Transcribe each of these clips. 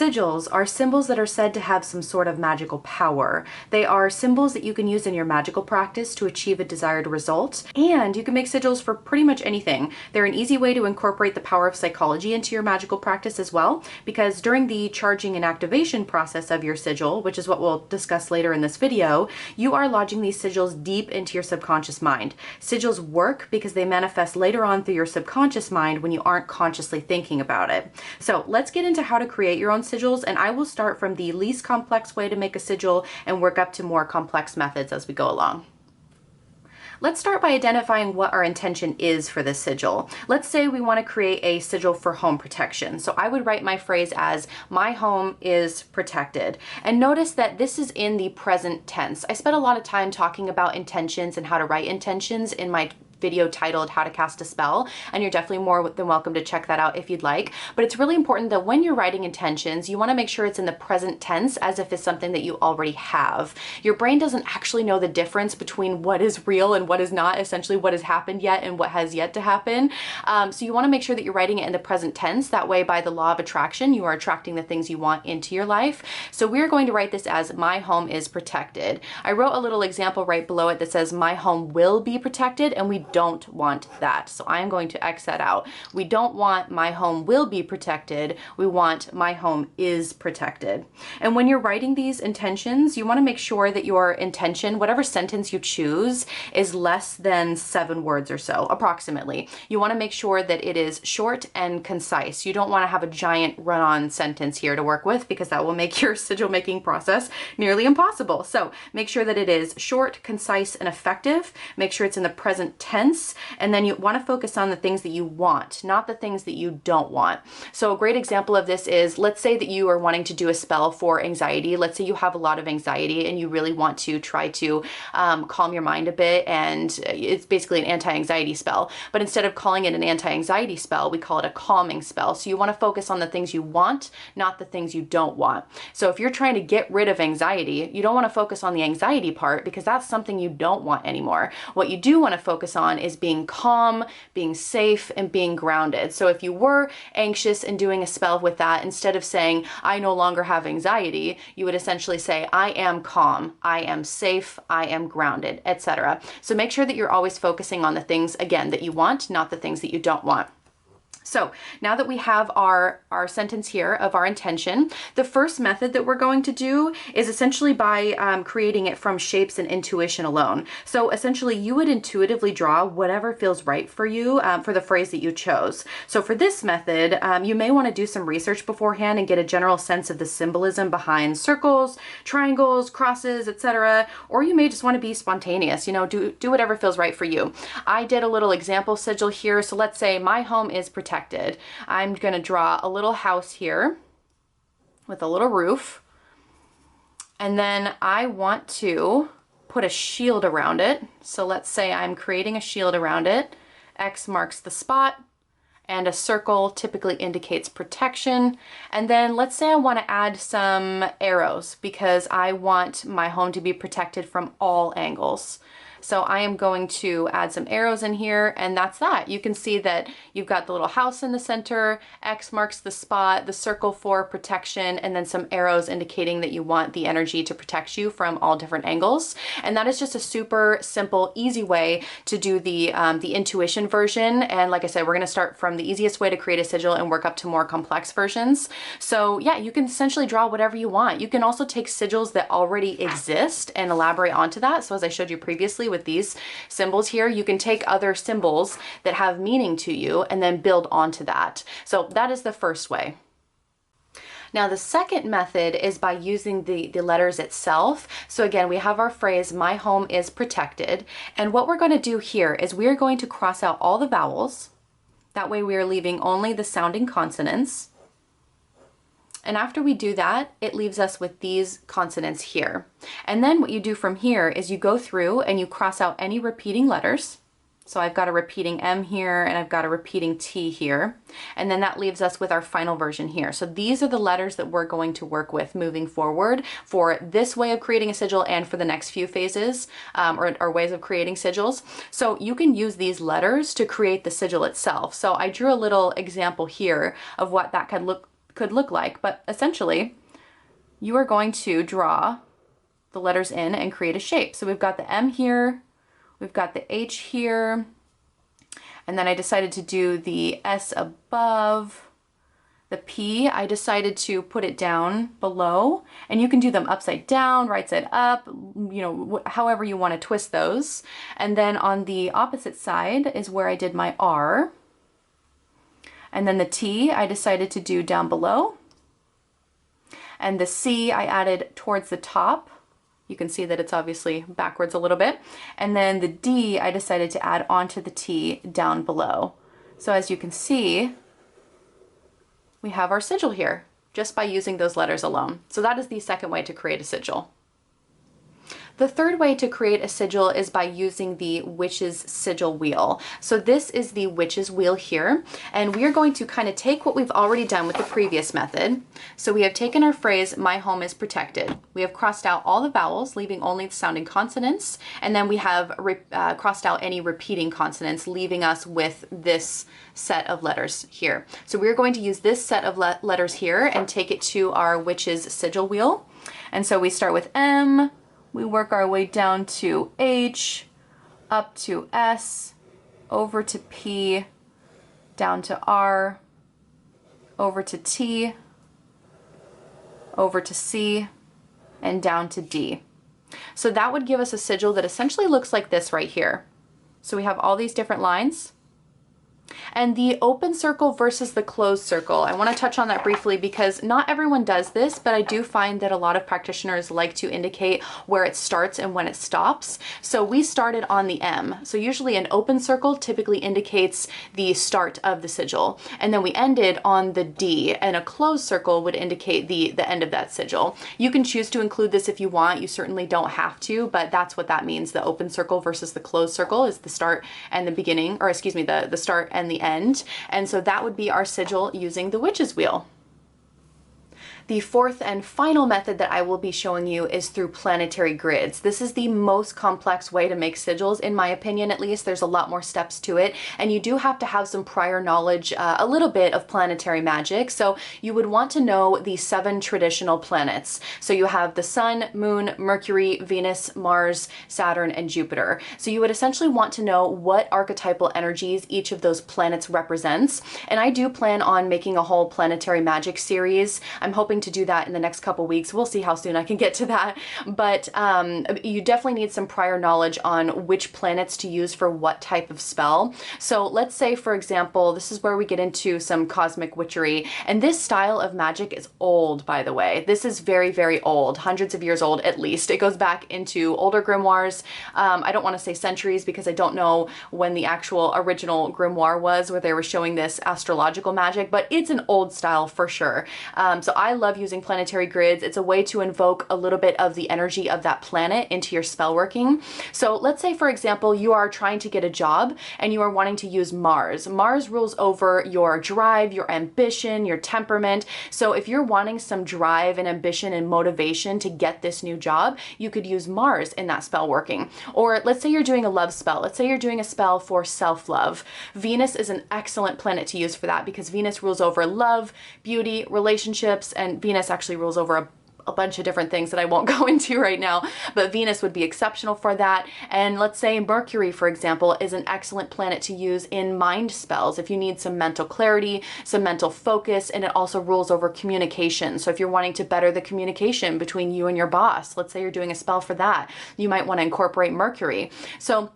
Sigils are symbols that are said to have some sort of magical power. They are symbols that you can use in your magical practice to achieve a desired result, and you can make sigils for pretty much anything. They're an easy way to incorporate the power of psychology into your magical practice as well, because during the charging and activation process of your sigil, which is what we'll discuss later in this video, you are lodging these sigils deep into your subconscious mind. Sigils work because they manifest later on through your subconscious mind when you aren't consciously thinking about it. So let's get into how to create your own sigils, and I will start from the least complex way to make a sigil and work up to more complex methods as we go along. Let's start by identifying what our intention is for this sigil. Let's say we want to create a sigil for home protection. So I would write my phrase as, my home is protected. And notice that this is in the present tense. I spent a lot of time talking about intentions and how to write intentions in my video titled How to Cast a Spell, and you're definitely more than welcome to check that out if you'd like. But it's really important that when you're writing intentions, you want to make sure it's in the present tense as if it's something that you already have. Your brain doesn't actually know the difference between what is real and what is not, essentially what has happened yet and what has yet to happen. So you want to make sure that you're writing it in the present tense. That way, by the law of attraction, you are attracting the things you want into your life. So we're going to write this as, my home is protected. I wrote a little example right below it that says, my home will be protected, and we don't want that. So I'm going to X that out. We don't want my home will be protected. We want my home is protected. And when you're writing these intentions, you want to make sure that your intention, whatever sentence you choose, is less than 7 words or so, approximately. You want to make sure that it is short and concise. You don't want to have a giant run-on sentence here to work with, because that will make your sigil making process nearly impossible. So make sure that it is short, concise, and effective. Make sure it's in the present tense. And then you want to focus on the things that you want, not the things that you don't want. So a great example of this is, let's say that you are wanting to do a spell for anxiety. Let's say you have a lot of anxiety and you really want to try to calm your mind a bit, and it's basically an anti-anxiety spell. But instead of calling it an anti-anxiety spell, we call it a calming spell. So you want to focus on the things you want, not the things you don't want. So if you're trying to get rid of anxiety, you don't want to focus on the anxiety part, because that's something you don't want anymore. What you do want to focus on is being calm, being safe, and being grounded. So if you were anxious and doing a spell with that, instead of saying, I no longer have anxiety, you would essentially say, I am calm, I am safe, I am grounded, etc. So make sure that you're always focusing on the things, again, that you want, not the things that you don't want. So now that we have our sentence here of our intention, the first method that we're going to do is essentially by creating it from shapes and intuition alone. So essentially you would intuitively draw whatever feels right for you for the phrase that you chose. So for this method, you may want to do some research beforehand and get a general sense of the symbolism behind circles, triangles, crosses, etc. Or you may just want to be spontaneous, you know, do whatever feels right for you. I did a little example sigil here. So let's say my home is protected. I'm going to draw a little house here with a little roof, and then I want to put a shield around it. So let's say I'm creating a shield around it. X marks the spot, and a circle typically indicates protection. And then let's say I want to add some arrows because I want my home to be protected from all angles. So I am going to add some arrows in here, and that's that. You can see that you've got the little house in the center, X marks the spot, the circle for protection, and then some arrows indicating that you want the energy to protect you from all different angles. And that is just a super simple, easy way to do the intuition version. And like I said, we're gonna start from the easiest way to create a sigil and work up to more complex versions. So yeah, you can essentially draw whatever you want. You can also take sigils that already exist and elaborate onto that. So as I showed you previously, with these symbols here, you can take other symbols that have meaning to you and then build onto that. So that is the first way. Now the second method is by using the letters itself. So again, we have our phrase, my home is protected. And what we're going to do here is we're going to cross out all the vowels. That way we are leaving only the sounding consonants. And after we do that, it leaves us with these consonants here. And then what you do from here is you go through and you cross out any repeating letters. So I've got a repeating M here and I've got a repeating T here. And then that leaves us with our final version here. So these are the letters that we're going to work with moving forward for this way of creating a sigil and for the next few phases or ways of creating sigils. So you can use these letters to create the sigil itself. So I drew a little example here of what that could could look like, but essentially you are going to draw the letters in and create a shape. So we've got the M here, we've got the H here, and then I decided to do the S above. The P, I decided to put it down below, and you can do them upside down, right side up, you know, however you want to twist those. And then on the opposite side is where I did my R. And then the T, I decided to do down below. And the C, I added towards the top. You can see that it's obviously backwards a little bit. And then the D, I decided to add onto the T down below. So as you can see, we have our sigil here just by using those letters alone. So that is the second way to create a sigil. The third way to create a sigil is by using the witch's sigil wheel. So this is the witch's wheel here, and we are going to kind of take what we've already done with the previous method. So we have taken our phrase, my home is protected. We have crossed out all the vowels, leaving only the sounding consonants, and then we have crossed out any repeating consonants, leaving us with this set of letters here. So we're going to use this set of letters here and take it to our witch's sigil wheel. And so we start with M, we work our way down to H, up to S, over to P, down to R, over to T, over to C, and down to D. So that would give us a sigil that essentially looks like this right here. So we have all these different lines. And the open circle versus the closed circle, I want to touch on that briefly because not everyone does this, but I do find that a lot of practitioners like to indicate where it starts and when it stops. So we started on the M. So usually an open circle typically indicates the start of the sigil. And then we ended on the D, and a closed circle would indicate the end of that sigil. You can choose to include this if you want. You certainly don't have to, but that's what that means. The open circle versus the closed circle is the start and the beginning, or excuse me, the start and the end. And so that would be our sigil using the witch's wheel. The fourth and final method that I will be showing you is through planetary grids. This is the most complex way to make sigils, in my opinion at least. There's a lot more steps to it, and you do have to have some prior knowledge, a little bit of planetary magic. So you would want to know the 7 traditional planets. So you have the Sun, Moon, Mercury, Venus, Mars, Saturn, and Jupiter. So you would essentially want to know what archetypal energies each of those planets represents. And I do plan on making a whole planetary magic series. I'm hoping to do that in the next couple weeks. We'll see how soon I can get to that. But you definitely need some prior knowledge on which planets to use for what type of spell. So let's say, for example, this is where we get into some cosmic witchery. And this style of magic is old, by the way. This is very, very old, hundreds of years old at least. It goes back into older grimoires. I don't want to say centuries because I don't know when the actual original grimoire was where they were showing this astrological magic, but it's an old style for sure. So I love using planetary grids. It's a way to invoke a little bit of the energy of that planet into your spell working. So let's say, for example, you are trying to get a job and you are wanting to use Mars. Mars rules over your drive, your ambition, your temperament. So if you're wanting some drive and ambition and motivation to get this new job, you could use Mars in that spell working. Or let's say you're doing a love spell. Let's say you're doing a spell for self-love. Venus is an excellent planet to use for that because Venus rules over love, beauty, relationships, and Venus actually rules over a bunch of different things that I won't go into right now, but Venus would be exceptional for that. And let's say Mercury, for example, is an excellent planet to use in mind spells if you need some mental clarity, some mental focus, and it also rules over communication. So if you're wanting to better the communication between you and your boss, let's say you're doing a spell for that, you might want to incorporate Mercury. So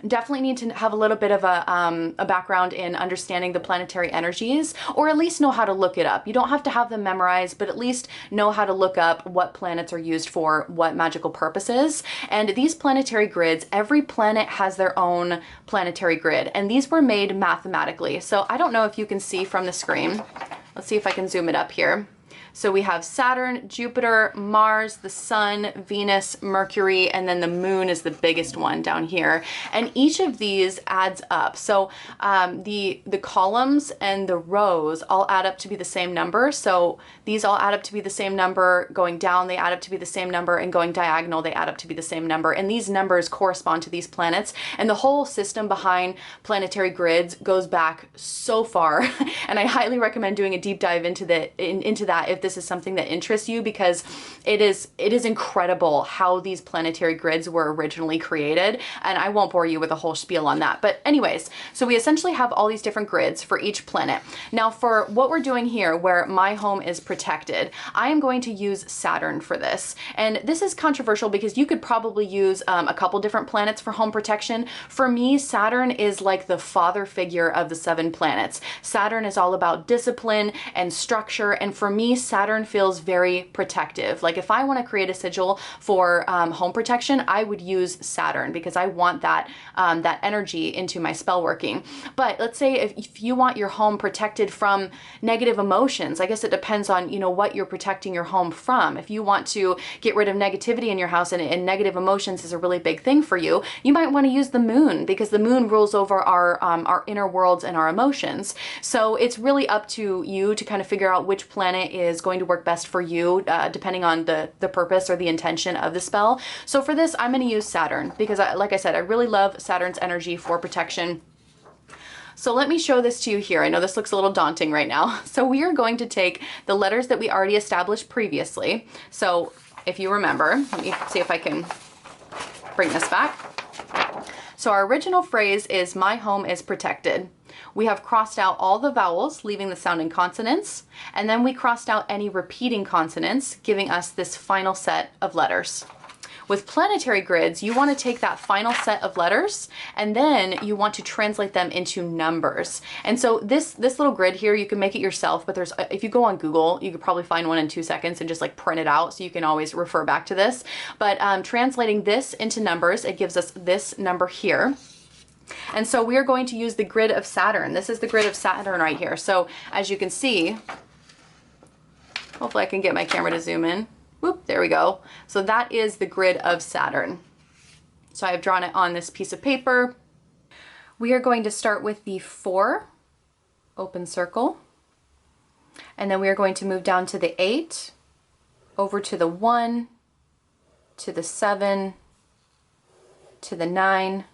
definitely need to have a little bit of a background in understanding the planetary energies, or at least know how to look it up. You don't have to have them memorized, but at least know how to look up what planets are used for what magical purposes. And these planetary grids, every planet has their own planetary grid, and these were made mathematically. So I don't know if you can see from the screen. Let's see if I can zoom it up here. So we have Saturn, Jupiter, Mars, the Sun, Venus, Mercury, and then the Moon is the biggest one down here. And each of these adds up. So the columns and the rows all add up to be the same number. So these all add up to be the same number. Going down, they add up to be the same number, and going diagonal, they add up to be the same number. And these numbers correspond to these planets. And the whole system behind Planetary Grids goes back so far. And I highly recommend doing a deep dive into that if this is something that interests you, because it is incredible how these planetary grids were originally created. And I won't bore you with a whole spiel on that. But anyways, so we essentially have all these different grids for each planet. Now for what we're doing here, where my home is protected, I am going to use Saturn for this. And this is controversial because you could probably use a couple different planets for home protection. For me, Saturn is like the father figure of the 7 planets. Saturn is all about discipline and structure. And for me, Saturn feels very protective. Like if I want to create a sigil for home protection, I would use Saturn because I want that that energy into my spell working. But let's say if you want your home protected from negative emotions, I guess it depends on, you know, what you're protecting your home from. If you want to get rid of negativity in your house and negative emotions is a really big thing for you, you might want to use the moon, because the moon rules over our inner worlds and our emotions. So it's really up to you to kind of figure out which planet is going to work best for you, depending on the purpose or the intention of the spell. So for this, I'm going to use Saturn because, like I said, I really love Saturn's energy for protection. So let me show this to you here. I know this looks a little daunting right now. So we are going to take the letters that we already established previously. So if you remember, let me see if I can bring this back. So our original phrase is "my home is protected." We have crossed out all the vowels, leaving the sounding consonants, and then we crossed out any repeating consonants, giving us this final set of letters. With planetary grids, you want to take that final set of letters and then you want to translate them into numbers. And so this little grid here, you can make it yourself, but if you go on Google, you could probably find one in 2 seconds and just like print it out, so you can always refer back to this. But translating this into numbers, it gives us this number here. And so we are going to use the grid of Saturn. This is the grid of Saturn right here. So as you can see, hopefully I can get my camera to zoom in. Whoop, there we go. So that is the grid of Saturn. So I have drawn it on this piece of paper. We are going to start with the 4, open circle. And then we are going to move down to the 8, over to the 1, to the 7, to the 9,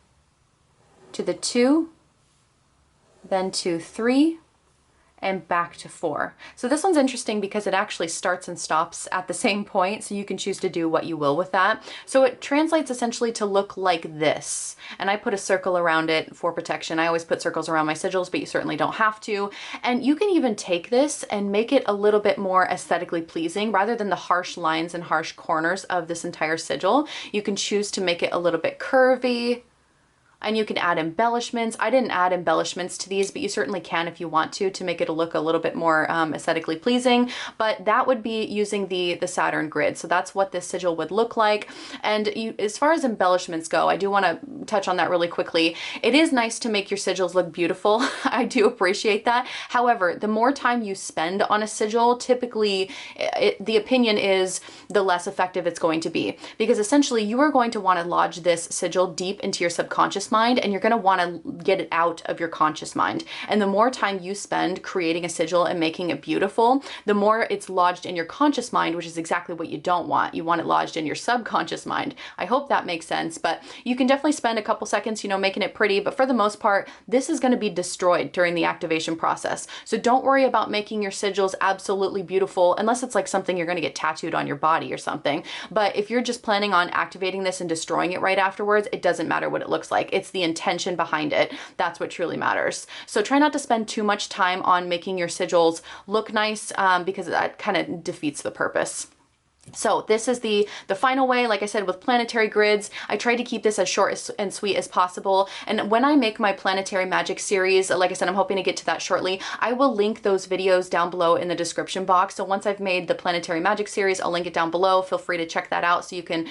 to the 2, then to 3, and back to 4. So this one's interesting because it actually starts and stops at the same point, so you can choose to do what you will with that. So it translates essentially to look like this. And I put a circle around it for protection. I always put circles around my sigils, but you certainly don't have to. And you can even take this and make it a little bit more aesthetically pleasing. Rather than the harsh lines and harsh corners of this entire sigil, you can choose to make it a little bit curvy. And you can add embellishments. I didn't add embellishments to these, but you certainly can if you want to make it look a little bit more aesthetically pleasing. But that would be using the Saturn grid. So that's what this sigil would look like. And as far as embellishments go, I do want to touch on that really quickly. It is nice to make your sigils look beautiful. I do appreciate that. However, the more time you spend on a sigil, typically the opinion is the less effective it's going to be. Because essentially you are going to want to lodge this sigil deep into your subconscious mind, and you're going to want to get it out of your conscious mind. And the more time you spend creating a sigil and making it beautiful, the more it's lodged in your conscious mind, which is exactly what you don't want. You want it lodged in your subconscious mind. I hope that makes sense, but you can definitely spend a couple seconds, making it pretty, but for the most part, this is going to be destroyed during the activation process. So don't worry about making your sigils absolutely beautiful, unless it's like something you're going to get tattooed on your body or something. But if you're just planning on activating this and destroying it right afterwards, it doesn't matter what it looks like. It's the intention behind it. That's what truly matters. So try not to spend too much time on making your sigils look nice, because that kind of defeats the purpose. So this is the final way. Like I said, with planetary grids, I try to keep this as short and sweet as possible. And when I make my Planetary Magic series, like I said, I'm hoping to get to that shortly. I will link those videos down below in the description box. So once I've made the Planetary Magic series, I'll link it down below. Feel free to check that out so you can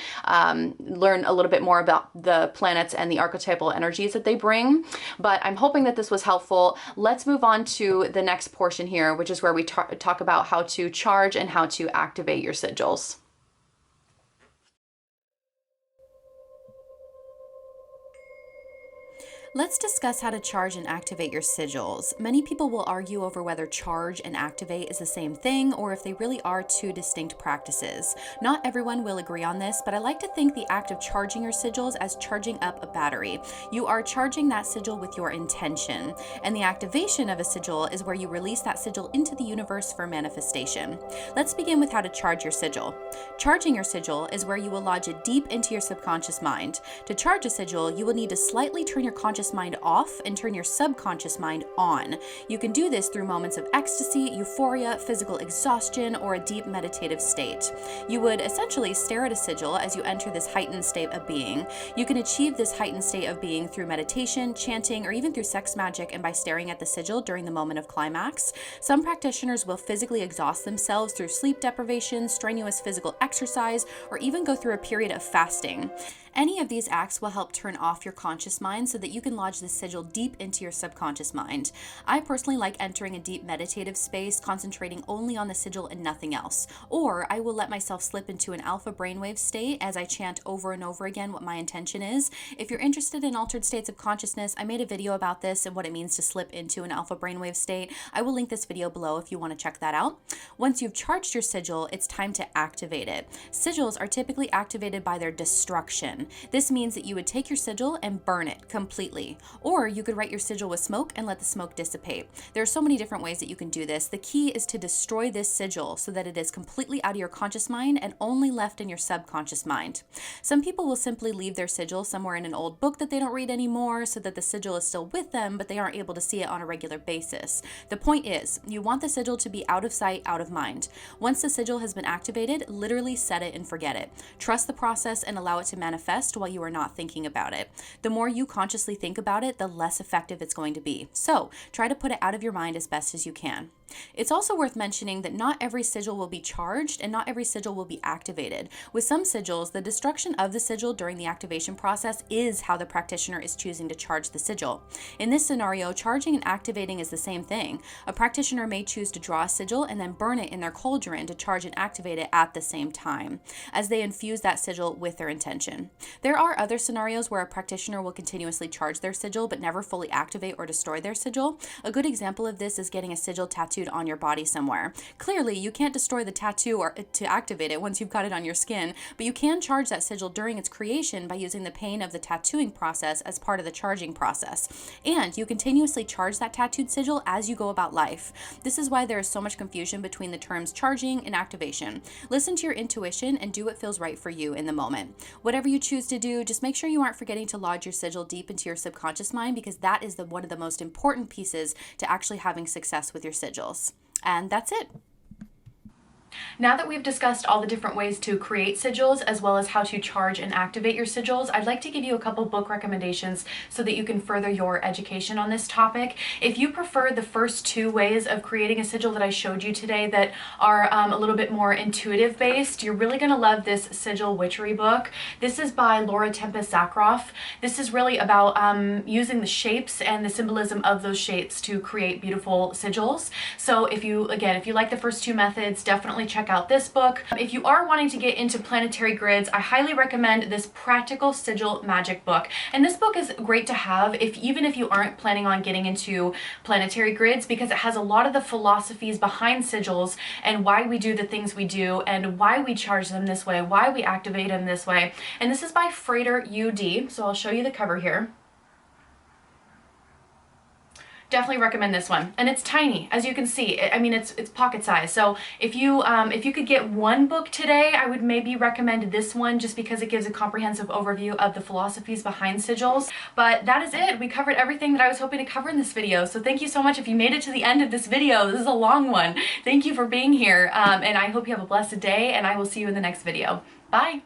learn a little bit more about the planets and the archetypal energies that they bring. But I'm hoping that this was helpful. Let's move on to the next portion here, which is where we talk about how to charge and how to activate your sigils. Let's discuss how to charge and activate your sigils. Many people will argue over whether charge and activate is the same thing or if they really are two distinct practices. Not everyone will agree on this, but I like to think the act of charging your sigils as charging up a battery. You are charging that sigil with your intention, and the activation of a sigil is where you release that sigil into the universe for manifestation. Let's begin with how to charge your sigil. Charging your sigil is where you will lodge it deep into your subconscious mind. To charge a sigil, you will need to slightly turn your conscious mind off and turn your subconscious mind on. You can do this through moments of ecstasy, euphoria, physical exhaustion, or a deep meditative state. You would essentially stare at a sigil as you enter this heightened state of being. You can achieve this heightened state of being through meditation, chanting, or even through sex magic and by staring at the sigil during the moment of climax. Some practitioners will physically exhaust themselves through sleep deprivation, strenuous physical exercise, or even go through a period of fasting. Any of these acts will help turn off your conscious mind so that you can lodge the sigil deep into your subconscious mind. I personally like entering a deep meditative space, concentrating only on the sigil and nothing else. Or I will let myself slip into an alpha brainwave state as I chant over and over again what my intention is. If you're interested in altered states of consciousness, I made a video about this and what it means to slip into an alpha brainwave state. I will link this video below if you want to check that out. Once you've charged your sigil, it's time to activate it. Sigils are typically activated by their destruction. This means that you would take your sigil and burn it completely. Or you could write your sigil with smoke and let the smoke dissipate. There are so many different ways that you can do this. The key is to destroy this sigil so that it is completely out of your conscious mind and only left in your subconscious mind. Some people will simply leave their sigil somewhere in an old book that they don't read anymore so that the sigil is still with them, but they aren't able to see it on a regular basis. The point is, you want the sigil to be out of sight, out of mind. Once the sigil has been activated, literally set it and forget it. Trust the process and allow it to manifest while you are not thinking about it. The more you consciously think about it, the less effective it's going to be. So try to put it out of your mind as best as you can. It's also worth mentioning that not every sigil will be charged and not every sigil will be activated. With some sigils, the destruction of the sigil during the activation process is how the practitioner is choosing to charge the sigil. In this scenario, charging and activating is the same thing. A practitioner may choose to draw a sigil and then burn it in their cauldron to charge and activate it at the same time, as they infuse that sigil with their intention. There are other scenarios where a practitioner will continuously charge their sigil but never fully activate or destroy their sigil. A good example of this is getting a sigil tattooed on your body somewhere. Clearly, you can't destroy the tattoo or to activate it once you've got it on your skin, but you can charge that sigil during its creation by using the pain of the tattooing process as part of the charging process. And you continuously charge that tattooed sigil as you go about life. This is why there is so much confusion between the terms charging and activation. Listen to your intuition and do what feels right for you in the moment. Whatever you choose to do, just make sure you aren't forgetting to lodge your sigil deep into your subconscious mind, because that is one of the most important pieces to actually having success with your sigils. And that's it. Now that we've discussed all the different ways to create sigils as well as how to charge and activate your sigils, I'd like to give you a couple book recommendations so that you can further your education on this topic. If you prefer the first two ways of creating a sigil that I showed you today that are a little bit more intuitive based, you're really going to love this Sigil Witchery book. This is by Laura Tempest Zakroff. This is really about using the shapes and the symbolism of those shapes to create beautiful sigils. So if you like the first two methods, definitely check out this book. If you are wanting to get into planetary grids, I highly recommend this Practical Sigil Magic book. And this book is great to have even if you aren't planning on getting into planetary grids, because it has a lot of the philosophies behind sigils and why we do the things we do and why we charge them this way, why we activate them this way. And this is by Frater UD. So I'll show you the cover here. definitely recommend this one. And it's tiny, as you can see. I mean, it's pocket size. So if you could get one book today, I would maybe recommend this one just because it gives a comprehensive overview of the philosophies behind sigils. But that is it. We covered everything that I was hoping to cover in this video. So thank you so much if you made it to the end of this video. This is a long one. Thank you for being here. And I hope you have a blessed day, and I will see you in the next video. Bye.